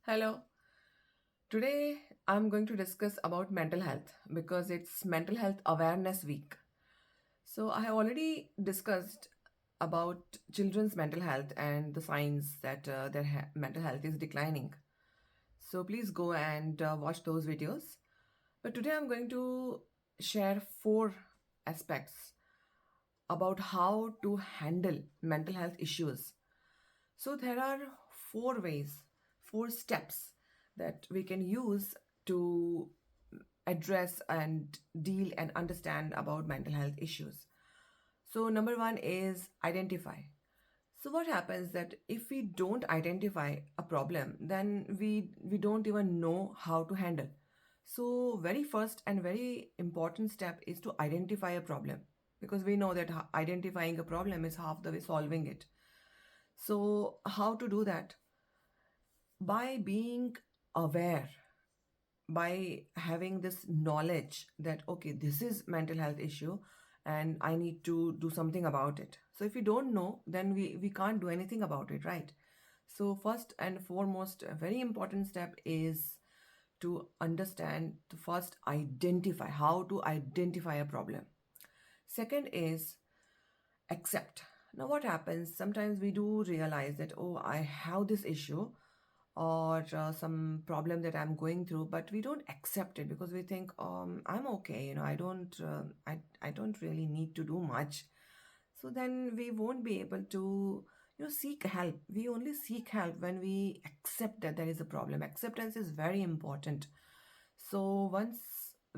Hello. Today I'm going to discuss about mental health because it's Mental Health Awareness Week. So I have already discussed about children's mental health and the signs that their mental health is declining. So please go and watch those videos. But today I'm going to share four aspects about how to handle mental health issues. So there are four ways, four steps that we can use to address and deal and understand about mental health issues. So number one is identify. So what happens that if we don't identify a problem, then we don't even know how to handle. So very first and very important step is to identify a problem because we know that identifying a problem is half the way solving it. So, how to do that? By being aware, by having this knowledge that, okay, this is mental health issue and I need to do something about it. So, if we don't know, then we can't do anything about it, right? So, first and foremost, a very important step is to understand, to first identify how to identify a problem. Second is accept. Now, what happens? Sometimes we do realize that, oh, I have this issue or some problem that I'm going through, but we don't accept it because we think, I'm okay. I don't really need to do much. So then we won't be able to, seek help. We only seek help when we accept that there is a problem. Acceptance is very important. So once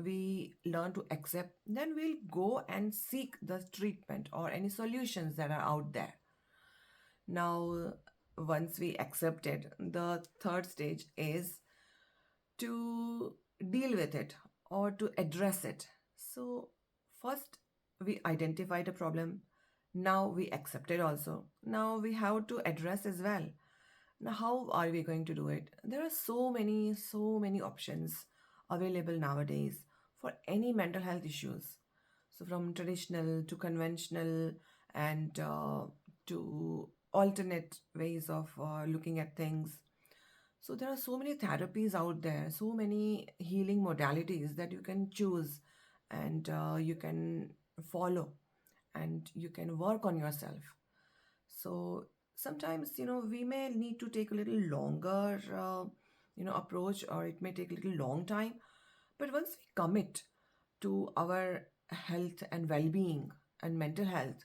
we learn to accept, then we'll go and seek the treatment or any solutions that are out there. Now, once we accept it, the third stage is to deal with it or to address it. So, first we identify the problem. Now we accept it also. Now we have to address as well. Now, how are we going to do it? There are so many options available nowadays for any mental health issues. So, from traditional to conventional and to alternate ways of looking at things. So there are so many therapies out there, so many healing modalities that you can choose and you can follow and you can work on yourself. So sometimes, we may need to take a little longer, approach, or it may take a little long time. But once we commit to our health and well-being and mental health,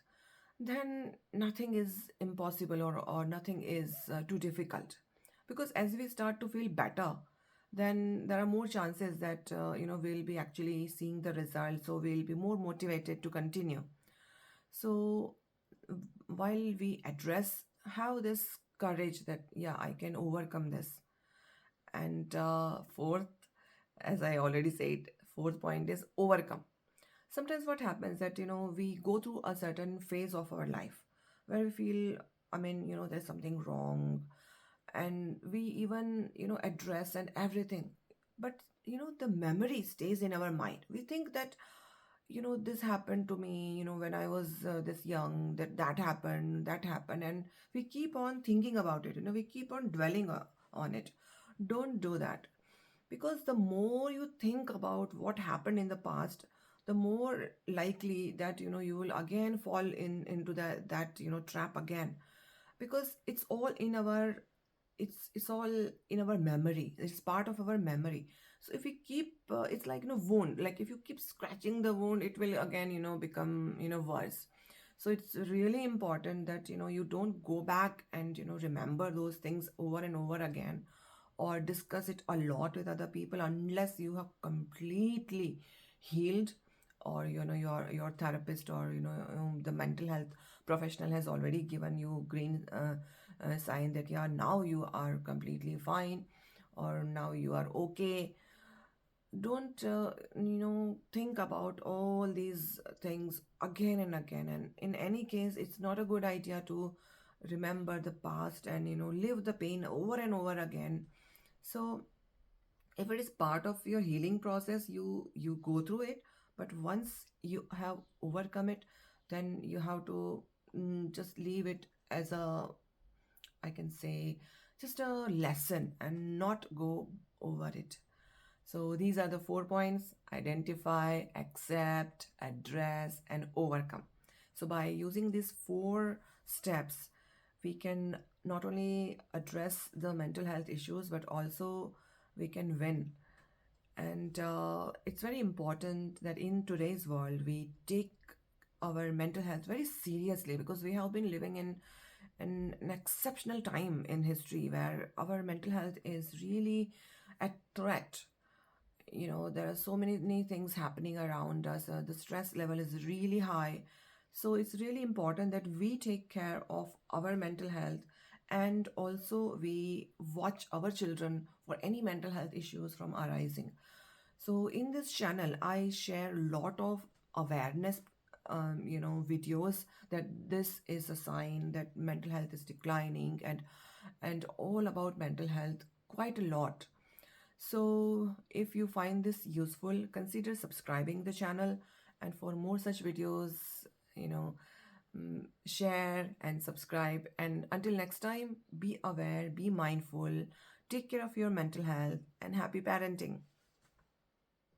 then nothing is impossible or nothing is too difficult. Because as we start to feel better, then there are more chances that we'll be actually seeing the results, so we'll be more motivated to continue. So while we address, have this courage that, yeah, I can overcome this. And fourth, as I already said, fourth point is overcome. Sometimes what happens that, we go through a certain phase of our life where we feel, there's something wrong, and we even, address and everything. But, the memory stays in our mind. We think that, this happened to me, when I was this young, that happened, and we keep on thinking about it, we keep on dwelling on it. Don't do that, because the more you think about what happened in the past, the more likely that, you will again fall into that trap again, because it's all in our memory. It's part of our memory. So if we keep it's like, wound, like if you keep scratching the wound, it will again, become, worse. So it's really important that, you don't go back and, remember those things over and over again, or discuss it a lot with other people, unless you have completely healed, or, your therapist, or, the mental health professional has already given you green sign that, yeah, now you are completely fine, or now you are okay. Don't think about all these things again and again. And in any case, it's not a good idea to remember the past and, live the pain over and over again. So if it is part of your healing process, you go through it. But once you have overcome it, then you have to just leave it as a, I can say, just a lesson and not go over it. So these are the 4 points: identify, accept, address, and overcome. So by using these 4 steps, we can not only address the mental health issues, but also we can win. And it's very important that in today's world, we take our mental health very seriously, because we have been living in an exceptional time in history where our mental health is really at threat. There are so many things happening around us. The stress level is really high. So it's really important that we take care of our mental health, and also we watch our children for any mental health issues from arising. So in this channel, I share a lot of awareness, videos, that this is a sign that mental health is declining, and all about mental health quite a lot. So if you find this useful, consider subscribing the channel, and for more such videos, you know, share and subscribe. And until next time, be aware, be mindful, take care of your mental health, and happy parenting.